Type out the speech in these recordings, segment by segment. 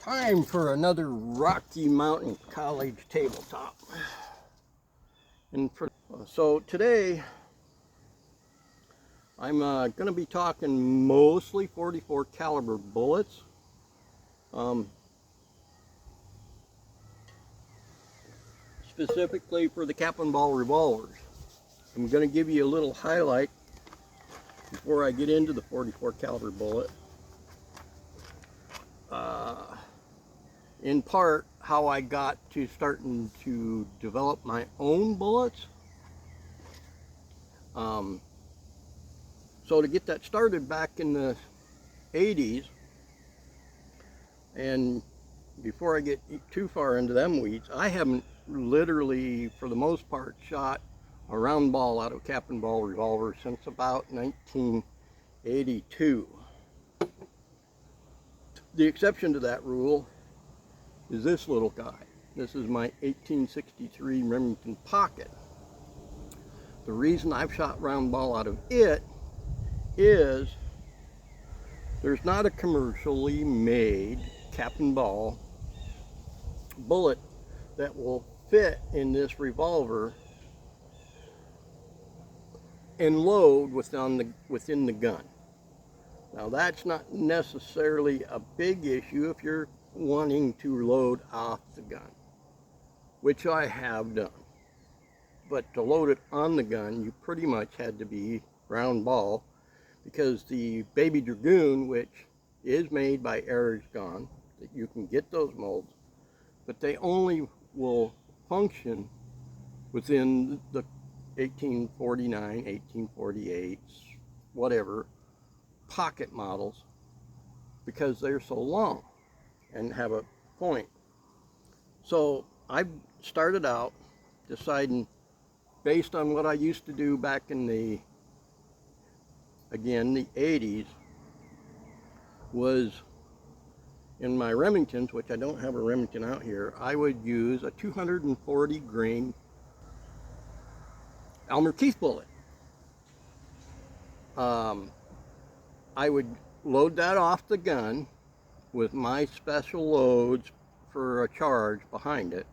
Time for another Rocky Mountain College tabletop. So today I'm going to be talking mostly 44 caliber bullets. Specifically for the cap and ball revolvers. I'm going to give you a little highlight before I get into the 44 caliber bullet. In part, how I got to starting to develop my own bullets. So to get that started back in the 80s, and before I get too far into them weeds, I haven't literally, for the most part, shot a round ball out of cap and ball revolver since about 1982. The exception to that rule is this little guy. This is my 1863 Remington Pocket. The reason I've shot round ball out of it is there's not a commercially made cap and ball bullet that will fit in this revolver and load within the gun. Now that's not necessarily a big issue if you're wanting to load off the gun, which I have done. But to load it on the gun, you pretty much had to be round ball, because the Baby Dragoon, which is made by Aragon, that you can get those molds, but they only will function within the 1849, 1848, whatever, pocket models, because they're so long and have a point. So I started out deciding, based on what I used to do back in the 80s, was in my Remingtons, which I don't have a Remington out here, I would use a 240 grain Elmer Keith bullet. I would load that off the gun with my special loads for a charge behind it,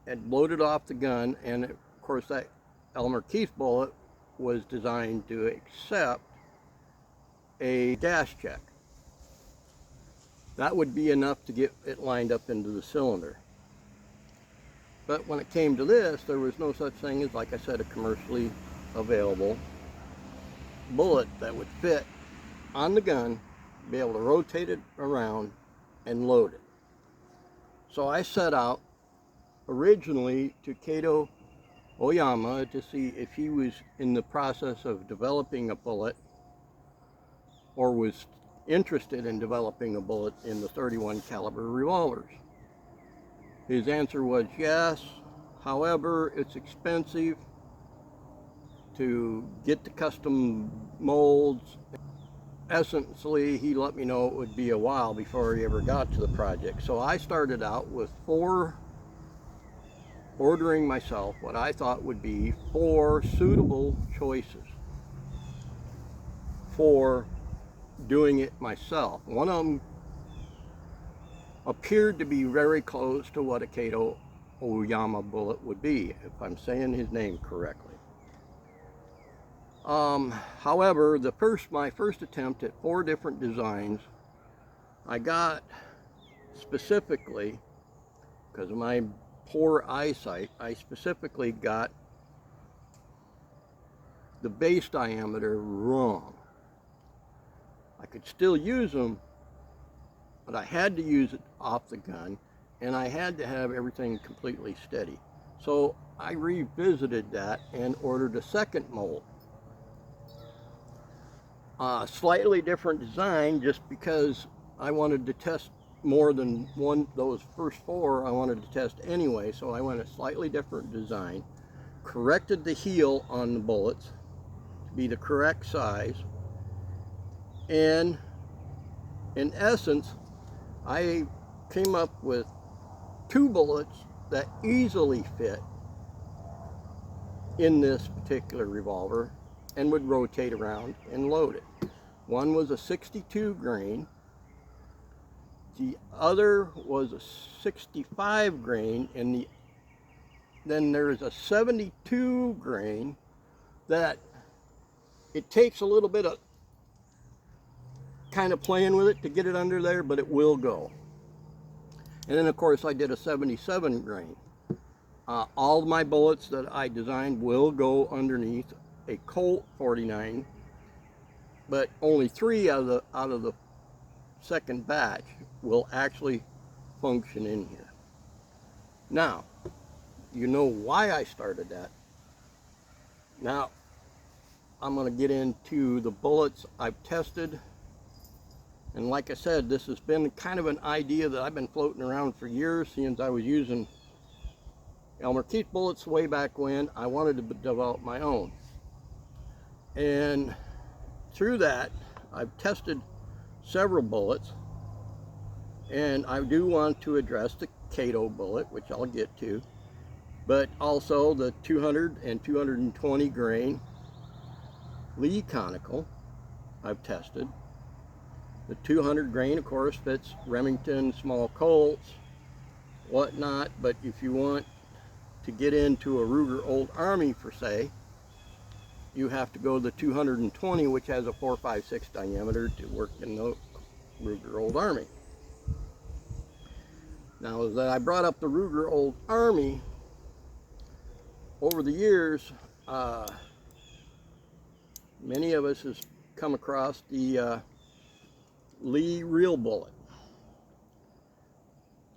and load it off the gun. And of course that Elmer Keith bullet was designed to accept a gas check. That would be enough to get it lined up into the cylinder. But when it came to this, there was no such thing as, like I said, a commercially available bullet that would fit on the gun, be able to rotate it around and load it. So I set out originally to Kato Oyama to see if he was in the process of developing a bullet, or was interested in developing a bullet in the 31 caliber revolvers. His answer was yes. However, it's expensive to get the custom molds. Essentially, he let me know it would be a while before he ever got to the project. So I started out with ordering myself what I thought would be 4 suitable choices for doing it myself. One of them appeared to be very close to what a Kato Oyama bullet would be, if I'm saying his name correctly. However, my first attempt at 4 different designs, I got, specifically, because of my poor eyesight, I specifically got the base diameter wrong. I could still use them, but I had to use it off the gun, and I had to have everything completely steady. So I revisited that and ordered a second mold. Slightly different design, just because I wanted to test more than one. Those first 4 I wanted to test anyway, so I went a slightly different design, corrected the heel on the bullets to be the correct size, and in essence I came up with 2 bullets that easily fit in this particular revolver and would rotate around and load it. One was a 62 grain The other was a 65 grain, and then there's a 72 grain that it takes a little bit of kind of playing with it to get it under there, but it will go. And then of course I did a 77 grain. All of my bullets that I designed will go underneath a Colt 49, but only 3 out of the second batch will actually function in here. Now, you know why I started that. Now, I'm going to get into the bullets I've tested. And like I said, this has been kind of an idea that I've been floating around for years, since I was using Elmer Keith bullets way back when. I wanted to develop my own. And through that, I've tested several bullets. And I do want to address the Kato bullet, which I'll get to, but also the 200 and 220 grain Lee conical I've tested. The 200 grain, of course, fits Remington small Colts, whatnot, but if you want to get into a Ruger Old Army, for say, you have to go to the 220, which has a 4.56 diameter to work in the Ruger Old Army. Now that I brought up the Ruger Old Army, over the years, many of us has come across the Lee Real bullet.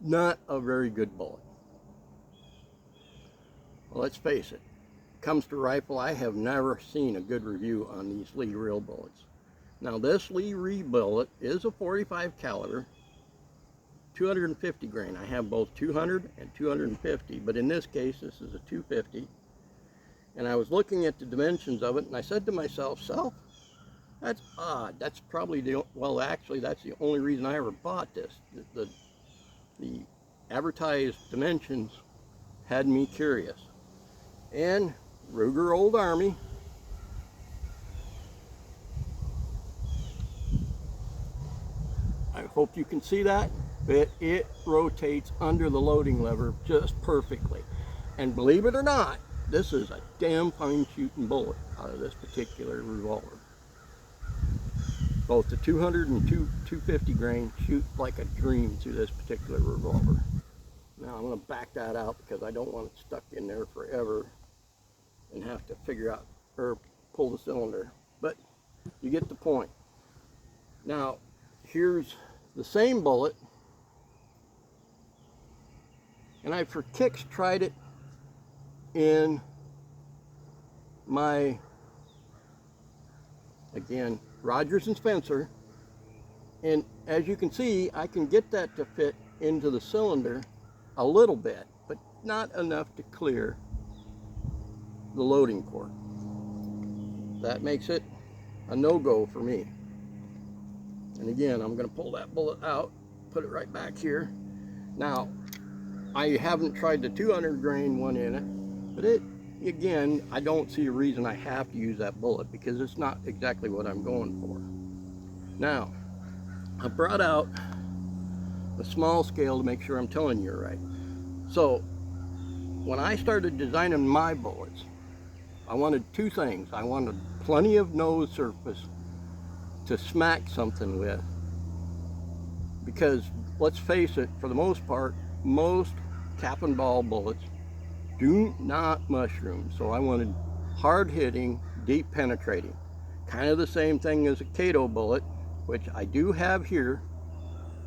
Not a very good bullet. Well, let's face it, comes to rifle, I have never seen a good review on these Lee Real bullets. Now this Lee Real bullet is a 45 caliber, 250 grain. I have both 200 and 250, but in this case, this is a 250. And I was looking at the dimensions of it, and I said to myself, "Self, that's odd. That's probably well, actually, that's the only reason I ever bought this. The advertised dimensions had me curious." And Ruger Old Army, I hope you can see that, but it rotates under the loading lever just perfectly. And believe it or not, this is a damn fine shooting bullet out of this particular revolver. Both the 200 and 250 grain shoot like a dream through this particular revolver. Now I'm going to back that out because I don't want it stuck in there forever and have to figure out or pull the cylinder. But you get the point. Now here's the same bullet, and I for kicks tried it in my, again, Rogers and Spencer, and as you can see, I can get that to fit into the cylinder a little bit, but not enough to clear the loading port. That makes it a no-go for me. And again, I'm going to pull that bullet out, put it right back here. Now, I haven't tried the 200 grain one in it, but it, again, I don't see a reason I have to use that bullet because it's not exactly what I'm going for. Now, I brought out a small scale to make sure I'm telling you right. So, when I started designing my bullets, I wanted two things. I wanted plenty of nose surface to smack something with, because let's face it, for the most part, most cap and ball bullets do not mushroom. So I wanted hard hitting, deep penetrating, kind of the same thing as a Kato bullet, which I do have here,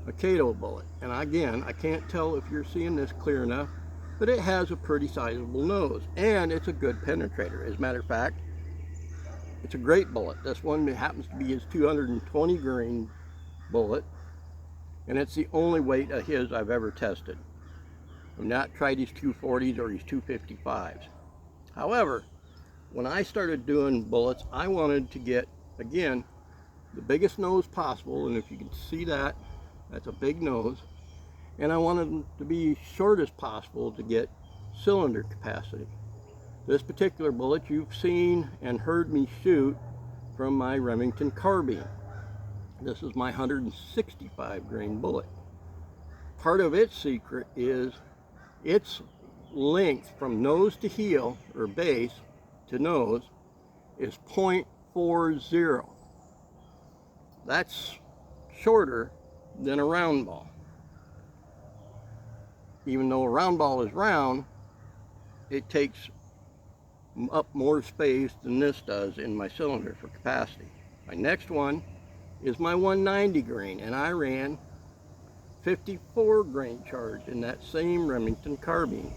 a Kato bullet. And again, I can't tell if you're seeing this clear enough, but it has a pretty sizable nose and it's a good penetrator. As a matter of fact, it's a great bullet. This one happens to be his 220 grain bullet, and it's the only weight of his I've ever tested. I've not tried his 240s or his 255s. However, when I started doing bullets, I wanted to get, again, the biggest nose possible, and if you can see that, that's a big nose, and I wanted them to be short as possible to get cylinder capacity. This particular bullet you've seen and heard me shoot from my Remington carbine. This is my 165 grain bullet. part of its secret is its length from nose to heel, or base to nose, is 0.40. That's shorter than a round ball. Even though a round ball is round, it takes up more space than this does in my cylinder for capacity. My next one is my 190 grain, and I ran 54 grain charge in that same Remington carbine.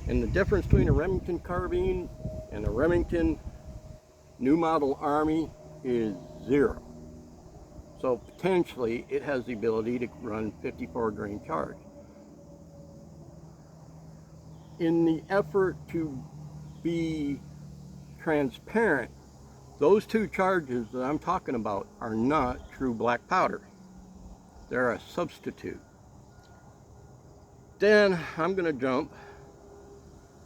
And the difference between a Remington carbine and a Remington new model Army is 0. So potentially it has the ability to run 54 grain charge. In the effort to be transparent, those two charges that I'm talking about are not true black powder. They're a substitute. Then I'm going to jump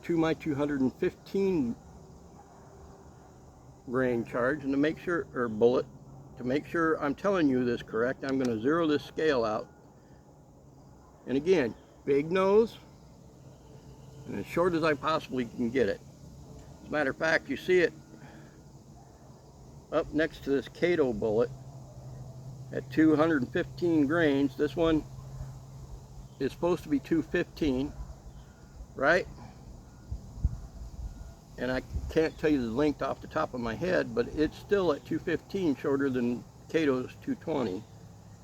to my 215 grain charge, and to make sure, or bullet, to make sure I'm telling you this correct, I'm going to zero this scale out. And again, big nose and as short as I possibly can get it. As a matter of fact, you see it up next to this Kato bullet at 215 grains. This one is supposed to be 215, right? And I can't tell you the length off the top of my head, but it's still at 215, shorter than Kato's 220.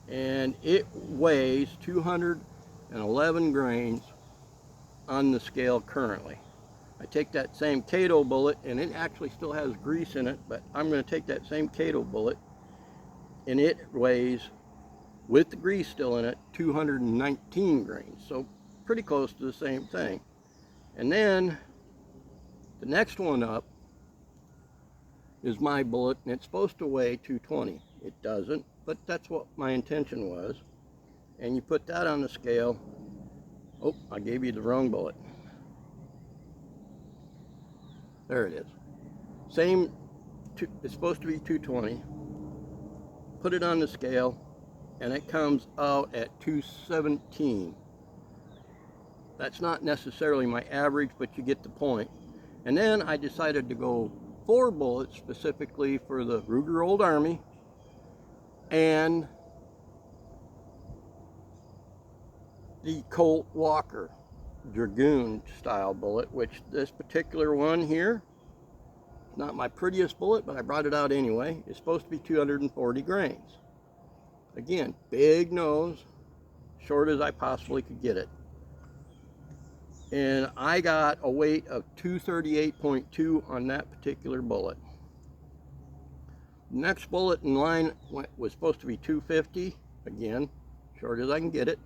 And it weighs 211 grains on the scale currently. I take that same Kato bullet, and it actually still has grease in it, but I'm going to take that same Kato bullet, and it weighs, with the grease still in it, 219 grains. So pretty close to the same thing. And then the next one up is my bullet, and it's supposed to weigh 220. It doesn't, but that's what my intention was. And you put that on the scale. Oh, I gave you the wrong bullet. There it is. Same, it's supposed to be 220. Put it on the scale, and it comes out at 217. That's not necessarily my average, but you get the point. And then I decided to go 4 bullets specifically for the Ruger Old Army and the Colt Walker Dragoon style bullet, which this particular one here, not my prettiest bullet, but I brought it out anyway. It's supposed to be 240 grains. Again, big nose, short as I possibly could get it. And I got a weight of 238.2 on that particular bullet. The next bullet in line was supposed to be 250. Again, short as I can get it.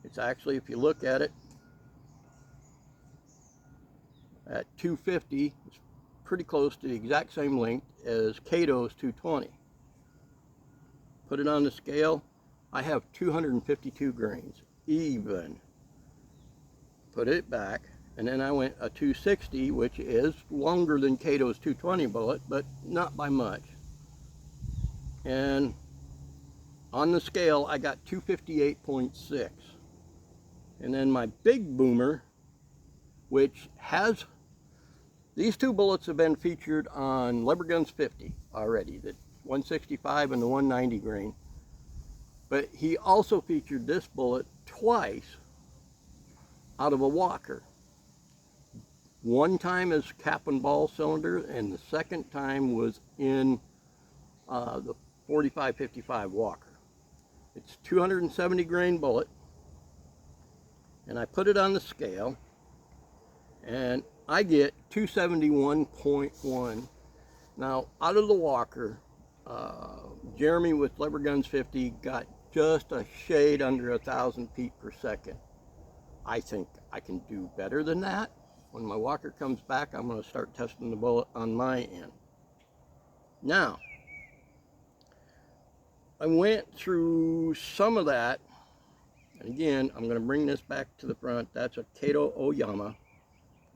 It's actually, if you look at it, at 250, it's pretty close to the exact same length as Kato's 220. Put it on the scale, I have 252 grains, even. Put it back, and then I went a 260, which is longer than Kato's 220 bullet, but not by much. And on the scale, I got 258.6. And then my big boomer, which has, these two bullets have been featured on Leberguns 50 already, the 165 and the 190 grain. But he also featured this bullet twice out of a Walker. One time as cap and ball cylinder, and the second time was in the 45-55 Walker. It's 270 grain bullet, and I put it on the scale, and I get 271.1. Now, out of the Walker, Jeremy with Leberguns 50 got just a shade under 1,000 feet per second. I think I can do better than that. When my Walker comes back, I'm going to start testing the bullet on my end. Now, I went through some of that, and again, I'm going to bring this back to the front. That's a Kato Oyama.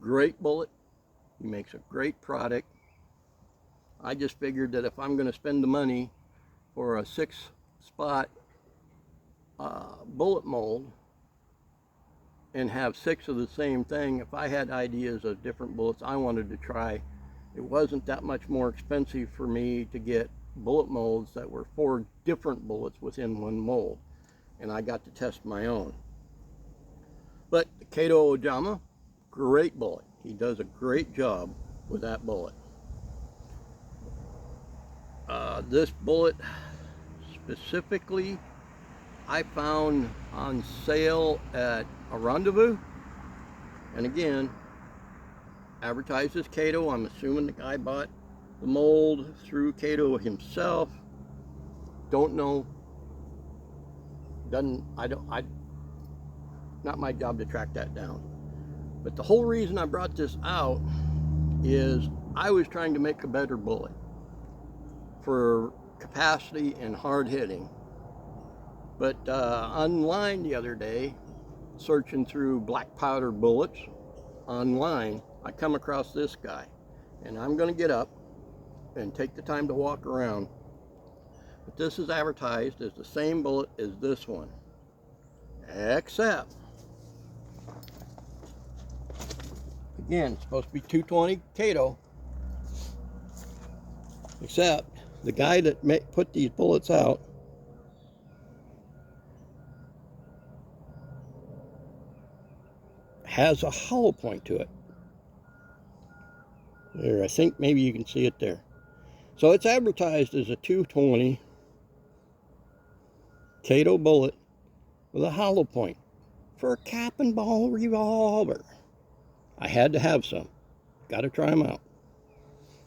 Great bullet. He makes a great product. I just figured that if I'm going to spend the money for a 6-spot bullet mold, and have 6 of the same thing. If I had ideas of different bullets I wanted to try, it wasn't that much more expensive for me to get bullet molds that were 4 different bullets within one mold, and I got to test my own. But the Kato Ojama, great bullet. He does a great job with that bullet. This bullet specifically I found on sale at a Rendezvous, and again, advertised as Kato. I'm assuming the guy bought the mold through Kato himself. Don't know. Not my job to track that down. But the whole reason I brought this out is I was trying to make a better bullet for capacity and hard hitting. But online the other day, searching through black powder bullets online, I come across this guy, and I'm going to get up and take the time to walk around. But this is advertised as the same bullet as this one, except, again, it's supposed to be 220 Kato, except the guy that put these bullets out has a hollow point to it. There, I think maybe you can see it there. So it's advertised as a 220 Kato bullet with a hollow point for a cap and ball revolver. I had to have some. Got to try them out.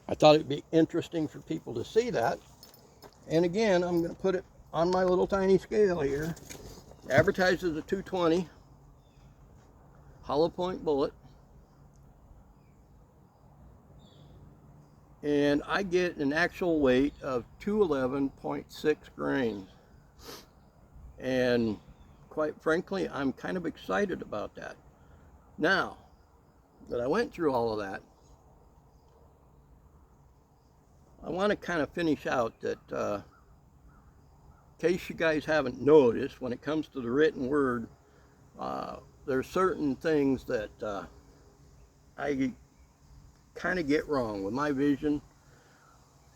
I thought it'd be interesting for people to see that. And again, I'm going to put it on my little tiny scale here. Advertised as a 220 hollow point bullet. And I get an actual weight of 211.6 grains. And quite frankly, I'm kind of excited about that. Now that I went through all of that, I want to kind of finish out that, in case you guys haven't noticed, when it comes to the written word, there's certain things that I kind of get wrong with my vision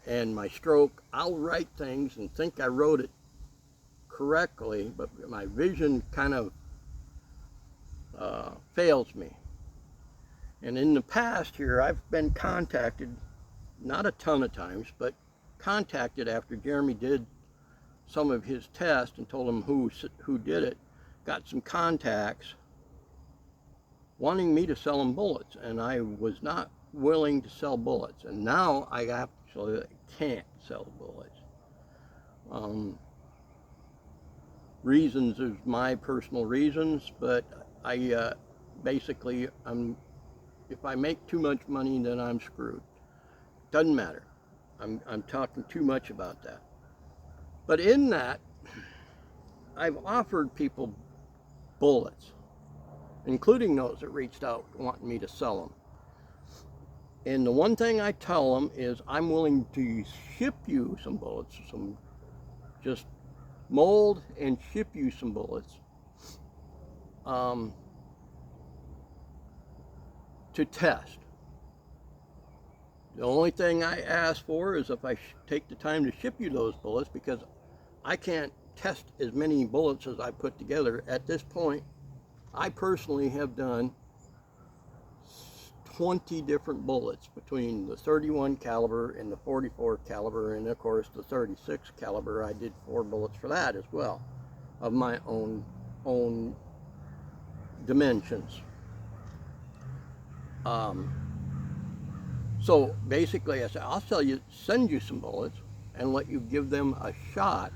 and my stroke. I'll write things and think I wrote it correctly, but my vision kind of fails me. And in the past here, I've been contacted, not a ton of times, but contacted after Jeremy did some of his tests and told him who did it, got some contacts wanting me to sell them bullets, and I was not willing to sell bullets, and now I actually can't sell bullets. Reasons is my personal reasons, but I basically, if I make too much money, then I'm screwed. Doesn't matter. I'm talking too much about that. But in that, I've offered people bullets, including those that reached out wanting me to sell them. And the one thing I tell them is I'm willing to ship you some bullets, just mold and ship you some bullets to test. The only thing I ask for is if I take the time to ship you those bullets, because I can't test as many bullets as I put together. At this point, I personally have done 20 different bullets between the 31 caliber and the 44 caliber, and of course the 36 caliber. I did 4 bullets for that as well, of my own dimensions. So basically I said, I'll send you some bullets and let you give them a shot.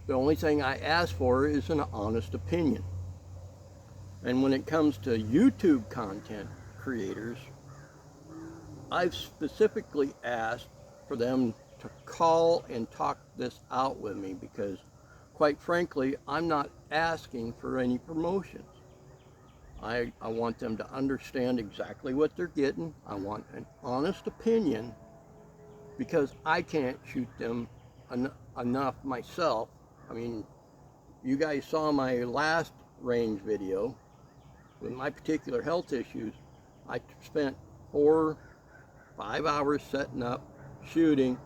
The only thing I ask for is an honest opinion. And when it comes to YouTube content creators, I've specifically asked for them to call and talk this out with me, because quite frankly, I'm not asking for any promotions. I want them to understand exactly what they're getting. I want an honest opinion, because I can't shoot them enough myself. I mean, you guys saw my last range video. With my particular health issues, I spent 4-5 hours setting up, shooting,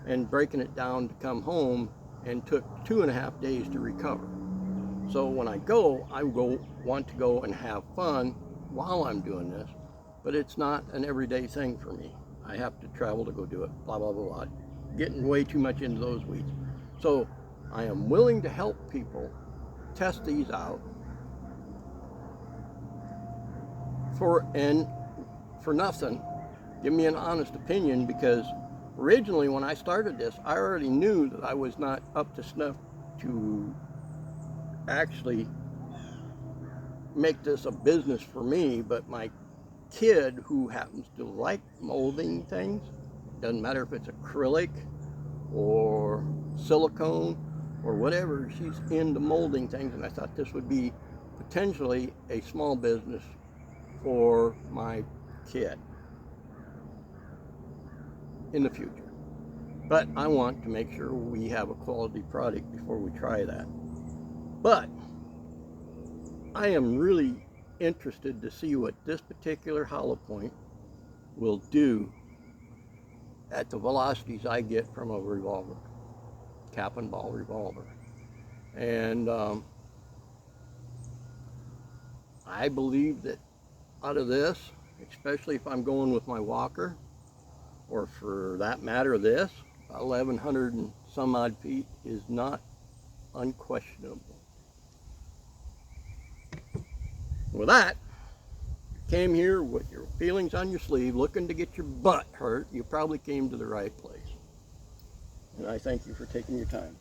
and breaking it down to come home, and took 2.5 days to recover. So when I want to go and have fun while I'm doing this, but it's not an everyday thing for me. I have to travel to go do it, blah, blah, blah, blah. Getting way too much into those weeds. So I am willing to help people test these out for nothing. Give me an honest opinion, because originally when I started this, I already knew that I was not up to snuff to actually make this a business for me, but my kid, who happens to like molding things, doesn't matter if it's acrylic or silicone or whatever, she's into molding things, and I thought this would be potentially a small business for my kid in the future. But I want to make sure we have a quality product before we try that. But I am really interested to see what this particular hollow point will do at the velocities I get from a revolver, cap and ball revolver. And I believe that out of this, especially if I'm going with my Walker, or for that matter this, 1,100 and some odd feet is not unquestionable. With that, you came here with your feelings on your sleeve, looking to get your butt hurt, you probably came to the right place. And I thank you for taking your time.